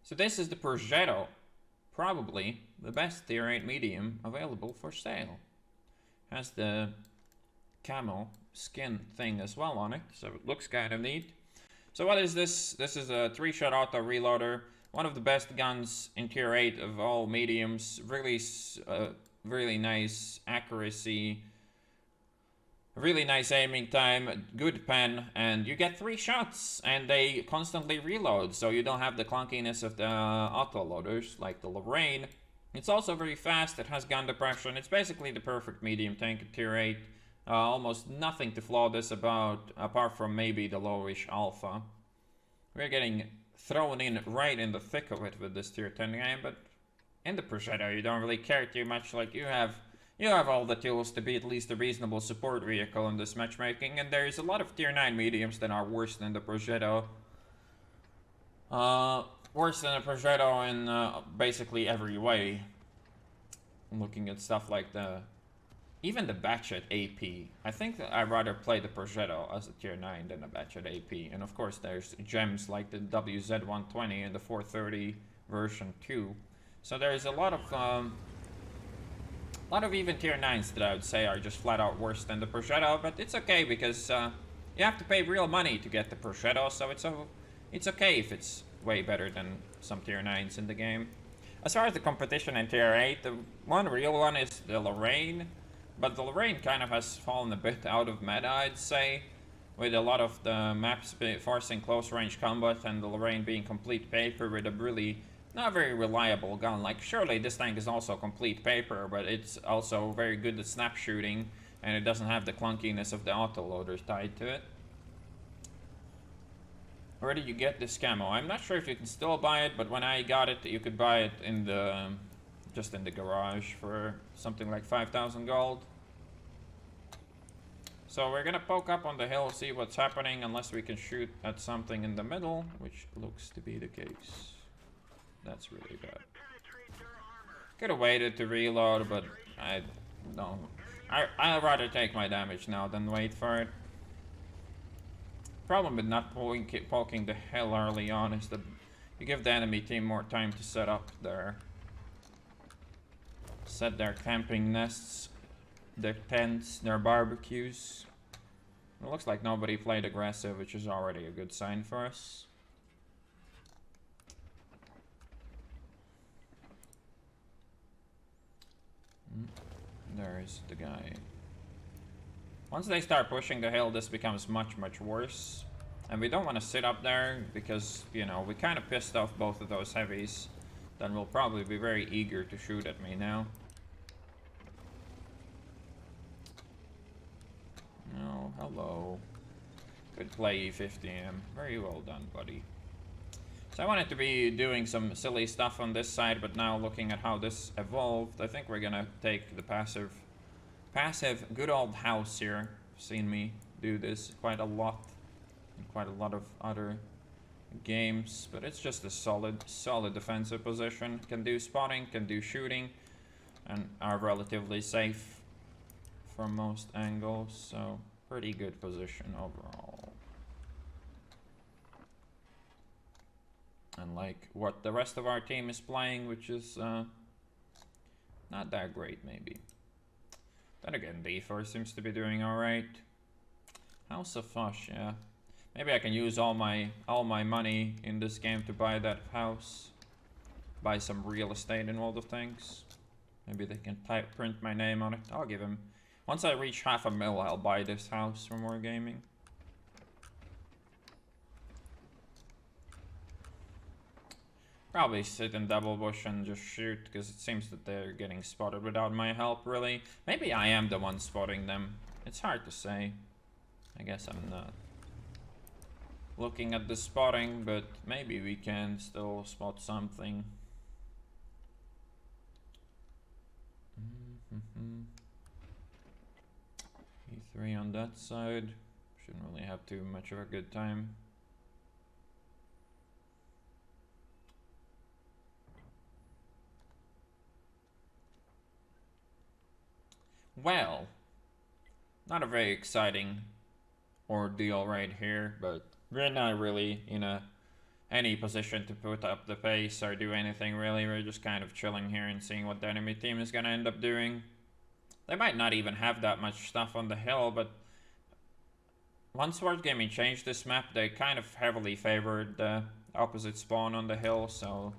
So this is the Progetto, probably the best tier 8 medium available for sale. Has the camo skin thing as well on it, so it looks kind of neat. So what is this? This is a 3-shot auto reloader, one of the best guns in tier 8 of all mediums. Really nice accuracy, really nice aiming time, good pen, and you get 3 shots, and they constantly reload, so you don't have the clunkiness of the auto-loaders like the Lorraine. It's also very fast, it has gun depression, it's basically the perfect medium tank at tier 8. Almost nothing to flaw this about, apart from maybe the lowish alpha. We're getting thrown in right in the thick of it with this tier 10 game, but in the Progetto you don't really care too much. Like, you have all the tools to be at least a reasonable support vehicle in this matchmaking, and there's a lot of tier 9 mediums that are worse than the Progetto. Worse than the Progetto in basically every way. I'm looking at stuff like even the Batchet AP. I think that I'd rather play the Progetto as a tier 9 than a Batchet AP. And of course there's gems like the WZ120 and the 430 version 2. So there's a lot of even tier 9s that I would say are just flat out worse than the Progetto, but it's okay because you have to pay real money to get the Progetto, so it's okay if it's way better than some tier 9s in the game. As far as the competition in tier 8, the one real one is the Lorraine, but the Lorraine kind of has fallen a bit out of meta, I'd say, with a lot of the maps forcing close range combat and the Lorraine being complete paper with a really not very reliable gun. Like, surely this tank is also complete paper, but it's also very good at snap shooting, and it doesn't have the clunkiness of the autoloaders tied to it. Where did you get this camo? I'm not sure if you can still buy it, but when I got it, you could buy it in the just in the garage for something like 5,000 gold. So we're gonna poke up on the hill, see what's happening, unless we can shoot at something in the middle, which looks to be the case. That's really bad. Could have waited to reload, but I don't. I'd rather take my damage now than wait for it. Problem with not poking the hill early on is that you give the enemy team more time to set up their camping nests, their tents, their barbecues. It looks like nobody played aggressive, which is already a good sign for us. There's the guy. Once they start pushing the hill, this becomes much, much worse. And we don't want to sit up there because, you know, we kind of pissed off both of those heavies. Then we'll probably be very eager to shoot at me now. Oh, hello. Good play, E50M. Very well done, buddy. So I wanted to be doing some silly stuff on this side, but now looking at how this evolved, I think we're gonna take the passive good old house here. Seen me do this quite a lot in quite a lot of other games, but it's just a solid defensive position. Can do spotting, can do shooting, and are relatively safe from most angles, so pretty good position overall. And like what the rest of our team is playing, which is not that great maybe. Then again, D4 seems to be doing alright. House of Fush, yeah. Maybe I can use all my money in this game to buy that house. Buy some real estate and all the things. Maybe they can print my name on it. I'll give him. Once I reach $500,000, I'll buy this house for more gaming. Probably sit in double bush and just shoot, because it seems that they're getting spotted without my help, really. Maybe I am the one spotting them. It's hard to say. I guess I'm not looking at the spotting, but maybe we can still spot something. E3 on that side. Shouldn't really have too much of a good time. Well, not a very exciting ordeal right here, but we're not really in a any position to put up the pace or do anything really. We're just kind of chilling here and seeing what the enemy team is gonna end up doing. They might not even have that much stuff on the hill, but once Wargaming changed this map, they kind of heavily favored the opposite spawn on the hill, so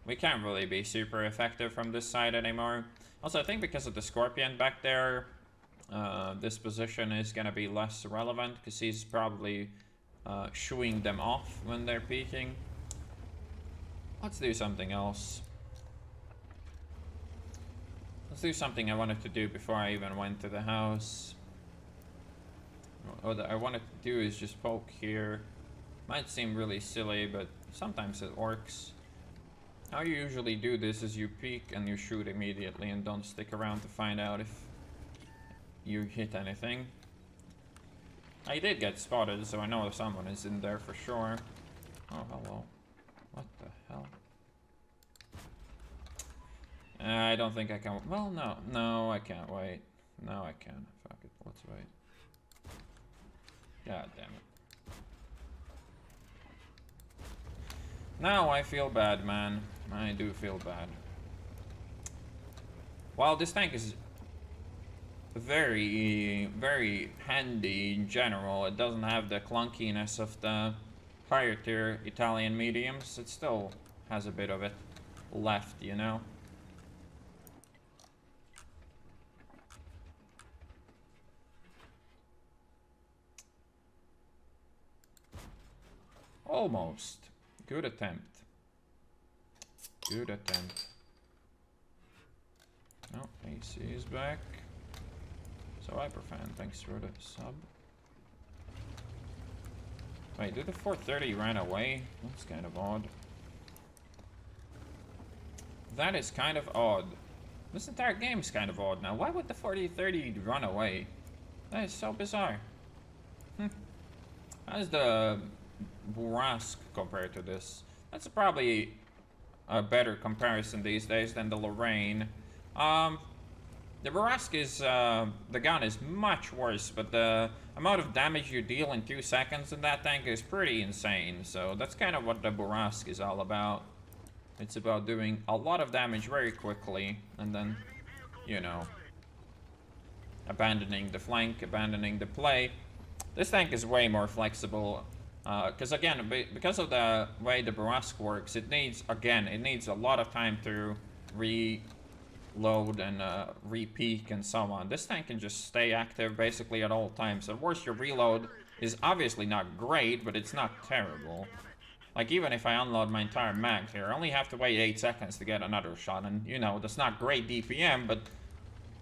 we can't really be super effective from this side anymore. Also, I think because of the Scorpion back there, this position is gonna be less relevant, because he's probably shooing them off when they're peeking. Let's do something else. Let's do something I wanted to do before I even went to the house. What I wanted to do is just poke here. Might seem really silly, but sometimes it works. How you usually do this is you peek and you shoot immediately and don't stick around to find out if you hit anything. I did get spotted, so I know someone is in there for sure. Oh, hello. What the hell? I don't think I can. Well, no, I can't wait. No, I can. Fuck it. Let's wait. God damn it. Now I feel bad, man. I do feel bad. While this tank is very, very handy in general, it doesn't have the clunkiness of the higher tier Italian mediums. It still has a bit of it left, you know? Almost. Good attempt. Good attempt. Oh, AC is back. So Hyperfan, thanks for the sub. Wait, did the 430 run away? That's kind of odd. That is kind of odd. This entire game is kind of odd now. Why would the 4030 run away? That is so bizarre. How's the Bourrasque compared to this? That's probably a better comparison these days than the Lorraine. The Bourrasque is, the gun is much worse, but the amount of damage you deal in 2 seconds in that tank is pretty insane. So that's kind of what the Bourrasque is all about. It's about doing a lot of damage very quickly, and then, you know, abandoning the flank, abandoning the play. This tank is way more flexible. Because again, because of the way the Bourrasque works, it needs a lot of time to reload and re-peak and so on. This tank can just stay active basically at all times. Of course, your reload is obviously not great, but it's not terrible. Like, even if I unload my entire mag here, I only have to wait 8 seconds to get another shot, and, you know, that's not great DPM, but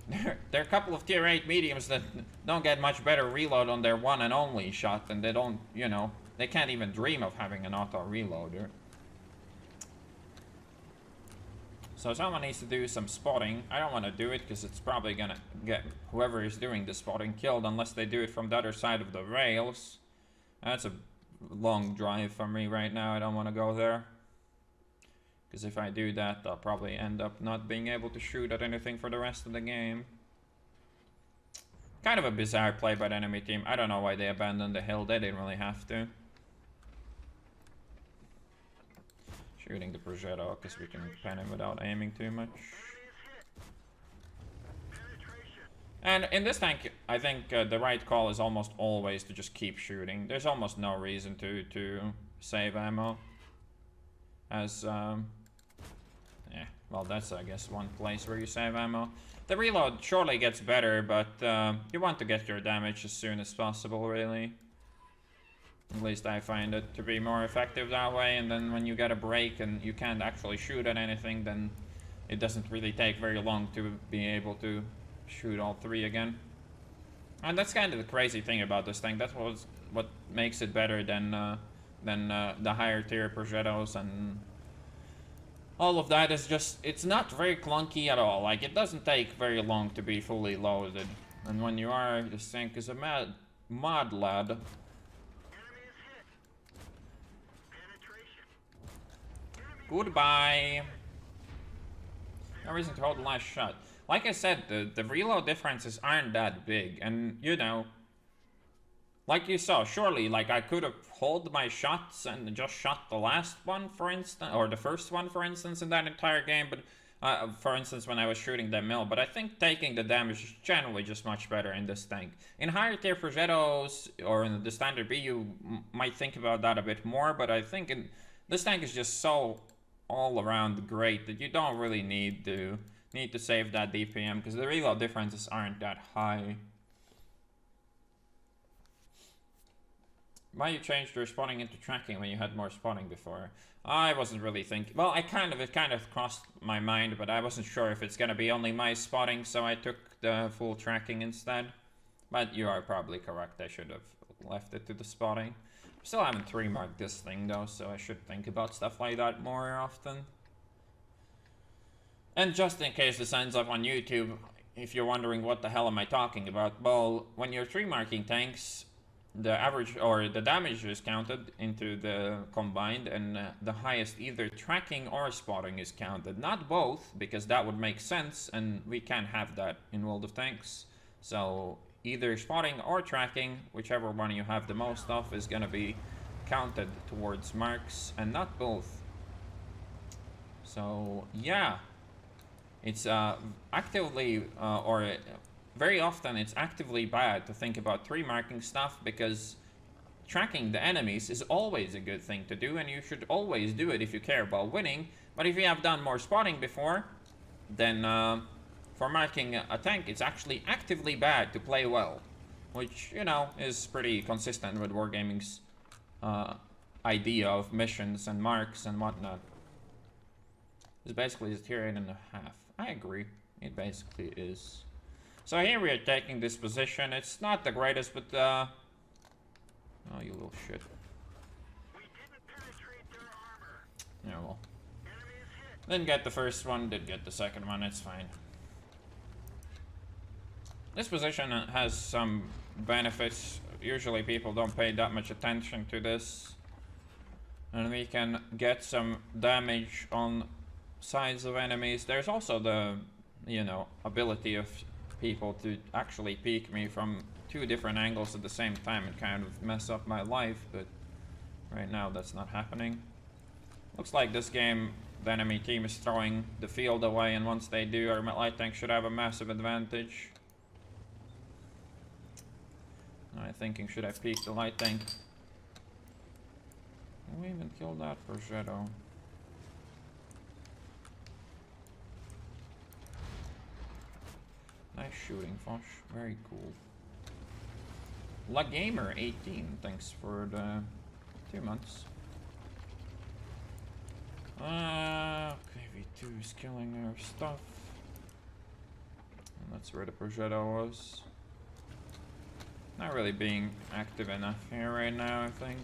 there are a couple of tier 8 mediums that don't get much better reload on their one and only shot, and they don't, you know, they can't even dream of having an auto reloader. So someone needs to do some spotting. I don't want to do it because it's probably gonna get whoever is doing the spotting killed unless they do it from the other side of the rails. That's a long drive for me right now. I don't want to go there. Because if I do that, I'll probably end up not being able to shoot at anything for the rest of the game. Kind of a bizarre play by the enemy team. I don't know why they abandoned the hill. They didn't really have to. Shooting the Progetto because we can pen him without aiming too much. And in this tank, I think the right call is almost always to just keep shooting. There's almost no reason to save ammo. As, yeah, well, that's, I guess, one place where you save ammo. The reload surely gets better, but you want to get your damage as soon as possible, really. At least I find it to be more effective that way, and then when you get a break and you can't actually shoot at anything, then it doesn't really take very long to be able to shoot all 3 again. And that's kind of the crazy thing about this thing. That's what makes it better than the higher tier Progettos and all of that. Is just, it's not very clunky at all. Like, it doesn't take very long to be fully loaded. And when you are, this thing is a mod lad. Goodbye. No reason to hold the last shot. Like I said, the reload differences aren't that big, and you know, like you saw, surely, like, I could have held my shots and just shot the last one, for instance, or the first one, for instance, in that entire game, but, for instance, when I was shooting the mill, but I think taking the damage is generally just much better in this tank. In higher tier Progettos, or in the standard B, you might think about that a bit more, but I think this tank is just so all around great that you don't really need to save that DPM, because the reload differences aren't that high. Why you changed your spawning into tracking when you had more spawning before? I wasn't really thinking. Well, it kind of crossed my mind, but I wasn't sure if it's gonna be only my spotting, so I took the full tracking instead. But you are probably correct. I should have left it to the spotting. Still haven't 3-marked this thing though, so I should think about stuff like that more often. And just in case this ends up on YouTube, if you're wondering what the hell am I talking about, well, when you're 3-marking tanks, the average or the damage is counted into the combined, and the highest either tracking or spotting is counted. Not both, because that would make sense, and we can't have that in World of Tanks. So either spotting or tracking, whichever one you have the most of, is gonna be counted towards marks, and not both. So yeah, it's actively or very often it's actively bad to think about 3-marking stuff, because tracking the enemies is always a good thing to do, and you should always do it if you care about winning. But if you have done more spotting before, then for marking a tank, it's actually actively bad to play well, which, you know, is pretty consistent with Wargaming's idea of missions and marks and whatnot. It's basically a tier 8.5. I agree, it basically is. So here we are taking this position. It's not the greatest, but oh, you little shit. We didn't penetrate their armor. Yeah, well. Didn't get the first one, did get the second one, it's fine. This position has some benefits. Usually people don't pay that much attention to this. And we can get some damage on sides of enemies. There's also the, you know, ability of people to actually peek me from 2 different angles at the same time and kind of mess up my life, but right now that's not happening. Looks like this game the enemy team is throwing the field away, and once they do, our light tank should have a massive advantage. I'm thinking, should I peek the light tank? Can we even kill that Progetto? Nice shooting, Fosh. Very cool. La Gamer 18, thanks for the 2 months. KV2 is killing our stuff. And that's where the Progetto was. Not really being active enough here right now, I think.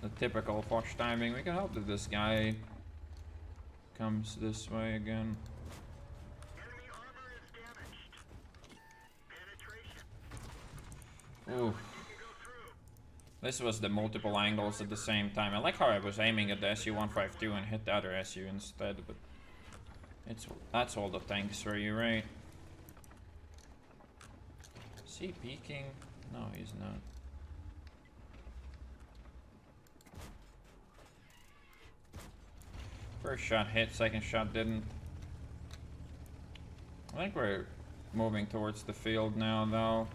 The typical Fosh timing. We can hope that this guy comes this way again. Ooh. This was the multiple angles at the same time. I like how I was aiming at the SU-152 and hit the other SU instead, but that's all the tanks for you, right? Is he peeking? No, he's not. First shot hit, second shot didn't. I think we're moving towards the field now, though.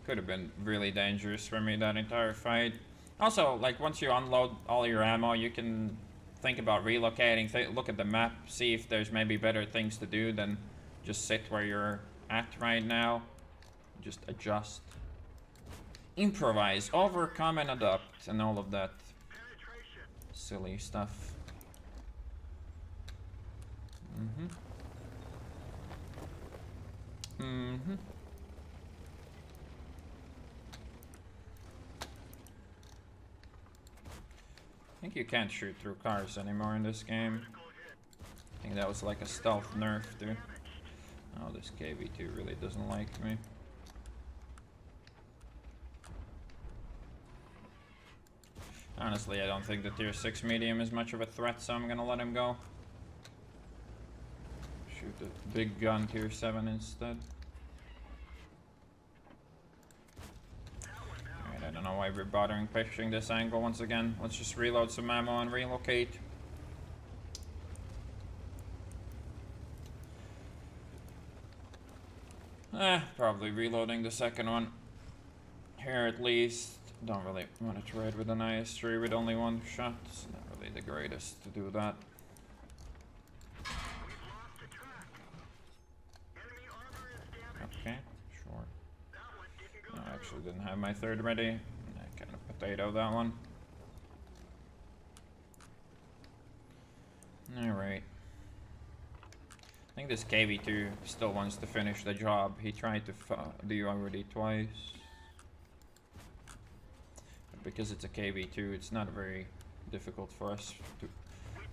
Could have been really dangerous for me that entire fight. Also, like, once you unload all your ammo, you can think about relocating, look at the map, see if there's maybe better things to do than just sit where you're at right now. Just adjust. Improvise, overcome, and adapt, and all of that silly stuff. I think you can't shoot through cars anymore in this game. I think that was like a stealth nerf too. Oh, this KV2 really doesn't like me. Honestly, I don't think the tier 6 medium is much of a threat, so I'm gonna let him go. Shoot the big gun tier 7 instead. why we're bothering pitching this angle once again. Let's just reload some ammo and relocate. Probably reloading the second one. Here at least. Don't really want to trade with an IS-3 with only one shot. It's not really the greatest to do that. Okay, sure. No, I actually didn't have my third ready. I kind of potato that one. Alright. I think this KV2 still wants to finish the job. He tried to do already twice. But because it's a KV2, it's not very difficult for us to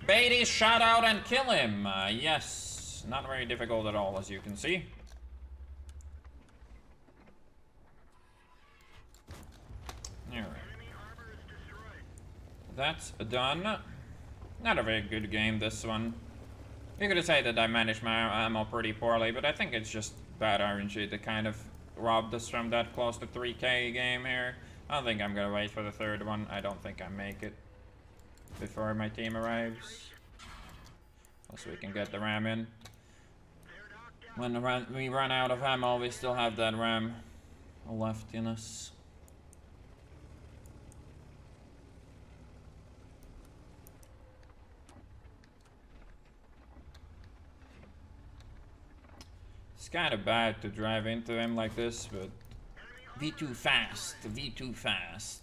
bait his shot out and kill him. Yes, not very difficult at all, as you can see. Alright. That's done. Not a very good game, this one. You could say that I managed my ammo pretty poorly, but I think it's just bad RNG that kind of robbed us from that close to 3K game here. I don't think I'm gonna wait for the third one. I don't think I make it before my team arrives. So we can get the RAM in. When we run out of ammo, we still have that RAM left in us. It's kind of bad to drive into him like this, but V too fast,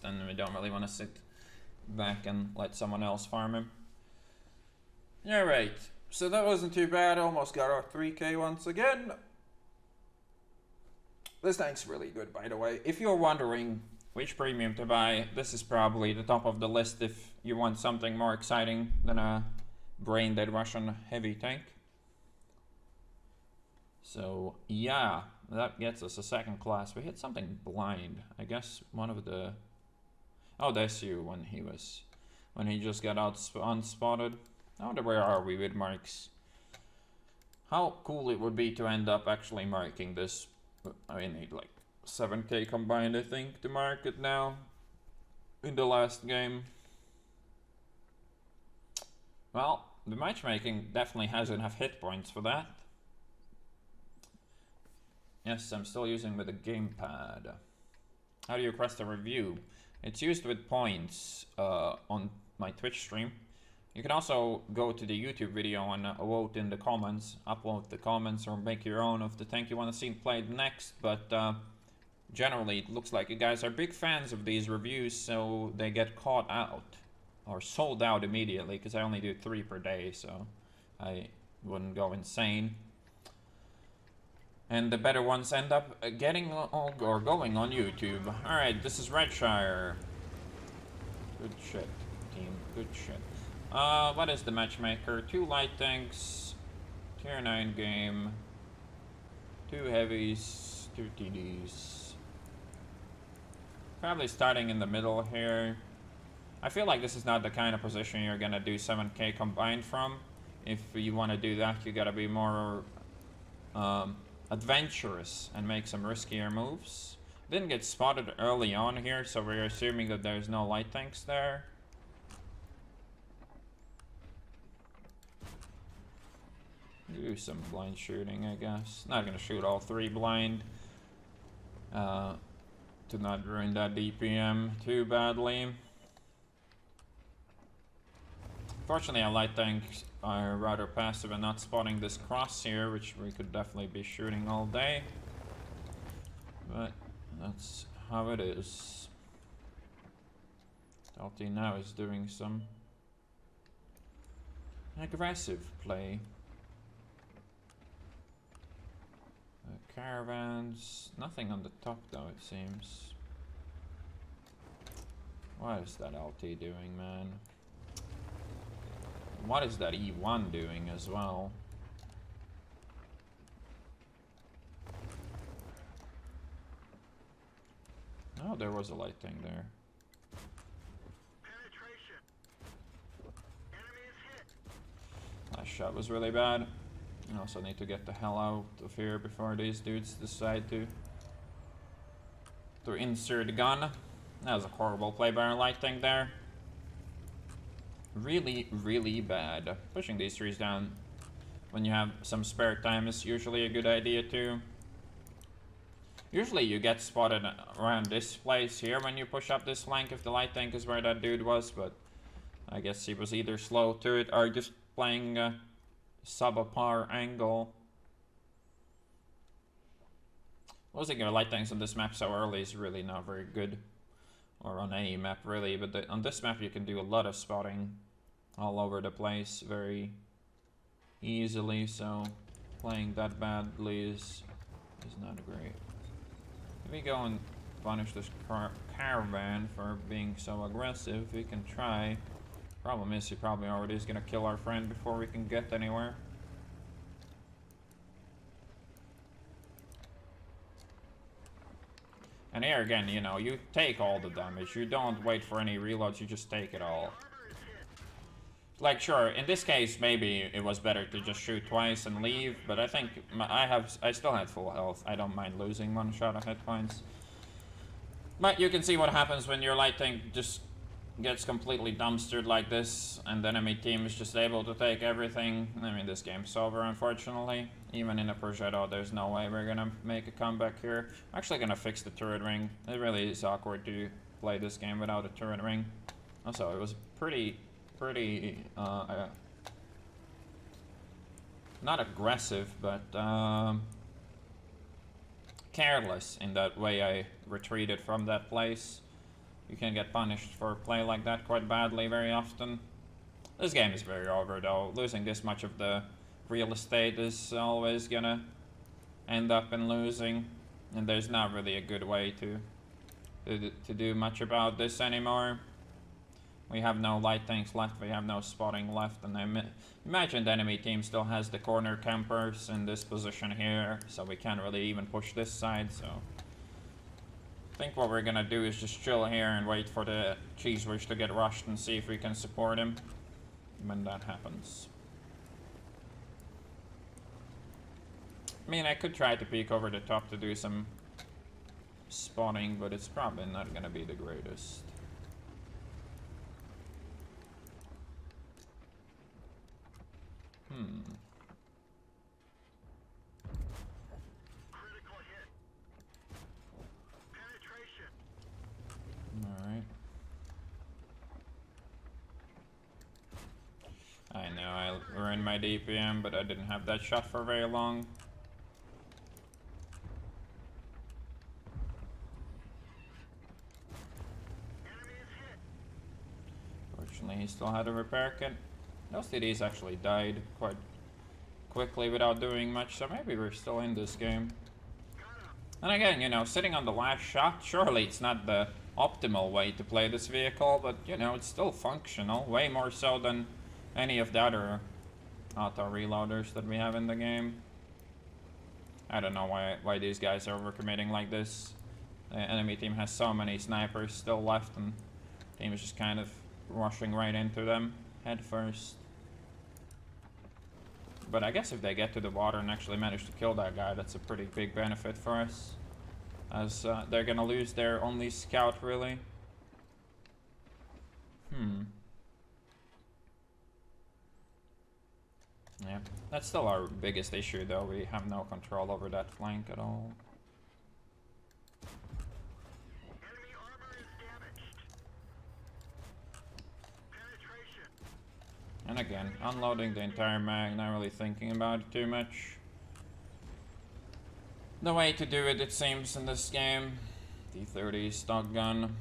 and we don't really want to sit back and let someone else farm him. Alright, so that wasn't too bad. Almost got our 3K once again. This tank's really good, by the way. If you're wondering which premium to buy, this is probably the top of the list if you want something more exciting than a brain-dead Russian heavy tank. So, yeah, that gets us a second class. We hit something blind. I guess one of the... Oh, that's you when he just got out unspotted. I wonder where are we with marks. How cool it would be to end up actually marking this. I need like 7K combined, I think, to mark it now. In the last game. Well, the matchmaking definitely has enough hit points for that. Yes, I'm still using with a gamepad. How do you request a review? It's used with points on my Twitch stream. You can also go to the YouTube video and vote in the comments, upload the comments, or make your own of the tank you want to see played next. But generally, it looks like you guys are big fans of these reviews, so they get caught out or sold out immediately, because I only do 3 per day, so I wouldn't go insane. And the better ones end up getting or going on YouTube. Alright, this is Redshire. Good shit, team. Good shit. What is the matchmaker? 2 light tanks, tier 9 game, 2 heavies, 2 TDs. Probably starting in the middle here. I feel like this is not the kind of position you're gonna do 7K combined from. If you want to do that, you gotta be more adventurous and make some riskier moves. Didn't get spotted early on here, so we're assuming that there's no light tanks there. Do some blind shooting, I guess. Not gonna shoot all 3 blind to not ruin that DPM too badly. Fortunately, our light tanks are rather passive and not spotting this cross here, which we could definitely be shooting all day. But that's how it is. LT now is doing some aggressive play. Caravans, nothing on the top though, it seems. What is that LT doing, man? What is that E1 doing as well? Oh, there was a light thing there. Last shot was really bad. I also need to get the hell out of here before these dudes decide to insert a gun. That was a horrible play by our lighting there. Really, really bad. Pushing these trees down when you have some spare time is usually a good idea too. Usually you get spotted around this place here when you push up this flank if the light tank is where that dude was, but I guess he was either slow to it or just playing a subpar angle. Losing your light tanks on this map so early is really not very good. Or on any map really, but on this map you can do a lot of spotting all over the place very easily, so playing that badly is not great. If we go and punish this caravan for being so aggressive, we can try. Problem is, he probably already is gonna kill our friend before we can get anywhere. And here again, you know, you take all the damage. You don't wait for any reloads, you just take it all. Like, sure, in this case, maybe it was better to just shoot twice and leave, but I think I still had full health. I don't mind losing one shot of hit points. But you can see what happens when your light tank just gets completely dumpstered like this, and the enemy team is just able to take everything. I mean, this game's over, unfortunately. Even in a Progetto, there's no way we're gonna make a comeback here. I'm actually gonna fix the turret ring. It really is awkward to play this game without a turret ring. Also, it was pretty not aggressive, but careless in that way I retreated from that place. You can get punished for a play like that quite badly very often. This game is very over though. Losing this much of the real estate is always gonna end up in losing, and there's not really a good way to do much about this anymore. We have no light tanks left, we have no spotting left, and I imagine the enemy team still has the corner campers in this position here, so we can't really even push this side, so I think what we're gonna do is just chill here and wait for the cheese whiz to get rushed and see if we can support him when that happens. I mean, I could try to peek over the top to do some spotting, but it's probably not gonna be the greatest. Alright. I know, I ruined my DPM, but I didn't have that shot for very long. Fortunately, he still had a repair kit. Those TDs actually died quite quickly without doing much, so maybe we're still in this game. And again, you know, sitting on the last shot, surely it's not the optimal way to play this vehicle, but you know, it's still functional, way more so than any of the other auto reloaders that we have in the game. I don't know why these guys are overcommitting like this. The enemy team has so many snipers still left, and the team is just kind of rushing right into them head first. But I guess if they get to the water and actually manage to kill that guy, that's a pretty big benefit for us, as they're gonna lose their only scout really. Yeah, that's still our biggest issue though. We have no control over that flank at all. Enemy armor is damaged. Penetration. And again, unloading the entire mag, not really thinking about it too much. The way to do it, it seems, in this game. D30 stock gun.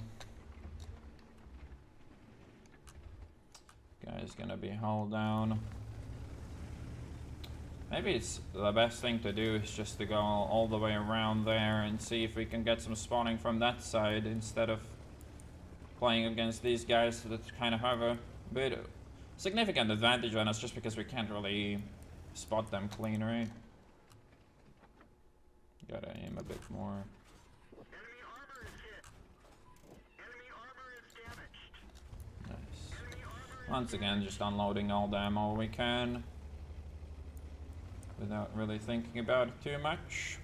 Guy's gonna be hull down. Maybe it's the best thing to do is just to go all the way around there and see if we can get some spawning from that side instead of playing against these guys that kind of have a bit of significant advantage on us just because we can't really spot them clean, right? Gotta aim a bit more. Enemy armor is hit. Enemy armor is damaged. Nice. Enemy armor is Once again, just unloading all the ammo we can without really thinking about it too much.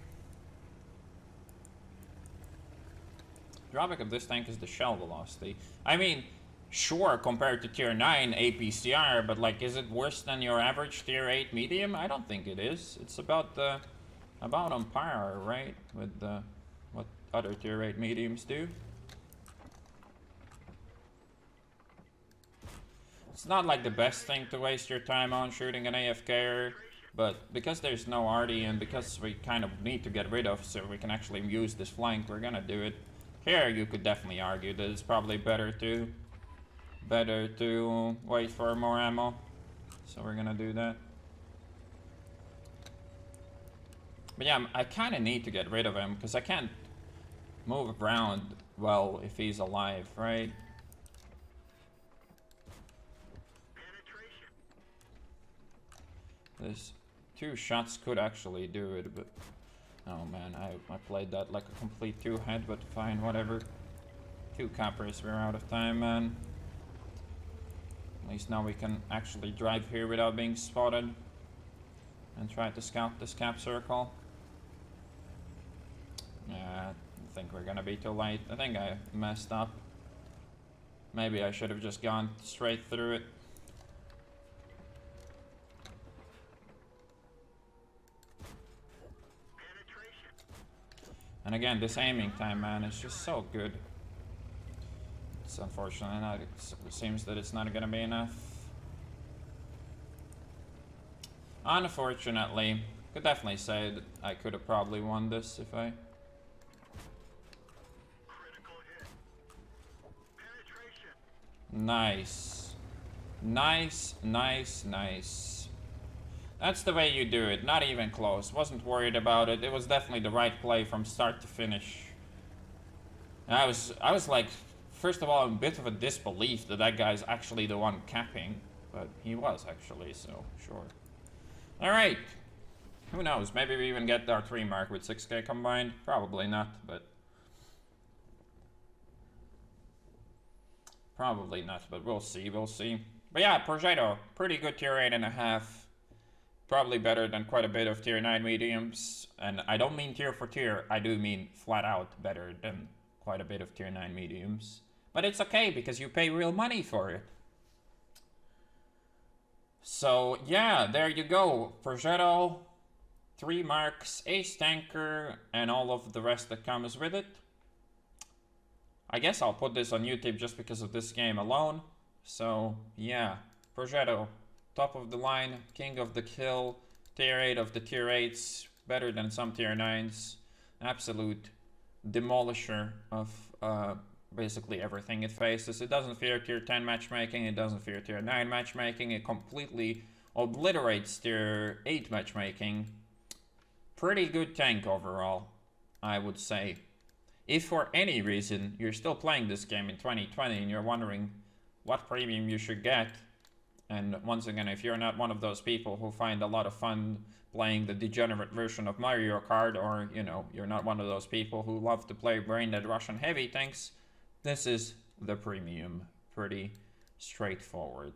drawback of this tank is the shell velocity. I mean, sure, compared to tier 9 APCR, but like, is it worse than your average tier 8 medium? I don't think it is. It's about on par, right, with what other tier 8 mediums do. It's not like the best thing to waste your time on shooting an AFKer, but because there's no arty and because we kind of need to get rid of so we can actually use this flank, we're gonna do it. Here you could definitely argue that it's probably better to wait for more ammo. So we're gonna do that. But yeah, I kind of need to get rid of him because I can't move around well if he's alive, right? This 2 shots could actually do it, but oh man, I played that like a complete 2-head, but fine, whatever. 2 coppers, we're out of time, man. At least now we can actually drive here without being spotted and try to scout this cap circle. Yeah, I think we're gonna be too late. I think I messed up. Maybe I should have just gone straight through it. And again, this aiming time, man, is just so good. It's unfortunately not. It seems that it's not gonna be enough. Unfortunately, could definitely say that I could have probably won this if I. Critical hit. Penetration. Nice. Nice, nice, nice. That's the way you do it, not even close. Wasn't worried about it. It was definitely the right play from start to finish. And I was like, first of all, a bit of a disbelief that that guy's actually the one capping. But he was actually, so sure. Alright. Who knows, maybe we even get our 3 mark with 6k combined. Probably not, but... Probably not, but we'll see, we'll see. But yeah, Progetto, pretty good tier 8.5. Probably better than quite a bit of tier 9 mediums. And I don't mean tier for tier, I do mean flat out better than quite a bit of tier 9 mediums. But it's okay, because you pay real money for it. So yeah, there you go. Progetto, 3 marks, ace tanker, and all of the rest that comes with it. I guess I'll put this on YouTube just because of this game alone. So yeah, Progetto. Top of the line, king of the kill, tier 8 of the tier 8s, better than some tier 9s. Absolute demolisher of basically everything it faces. It doesn't fear tier 10 matchmaking, it doesn't fear tier 9 matchmaking, it completely obliterates tier 8 matchmaking. Pretty good tank overall, I would say. If for any reason you're still playing this game in 2020 and you're wondering what premium you should get, and once again, if you're not one of those people who find a lot of fun playing the degenerate version of Mario Kart, or, you know, you're not one of those people who love to play brain-dead Russian heavy tanks, this is the premium. Pretty straightforward.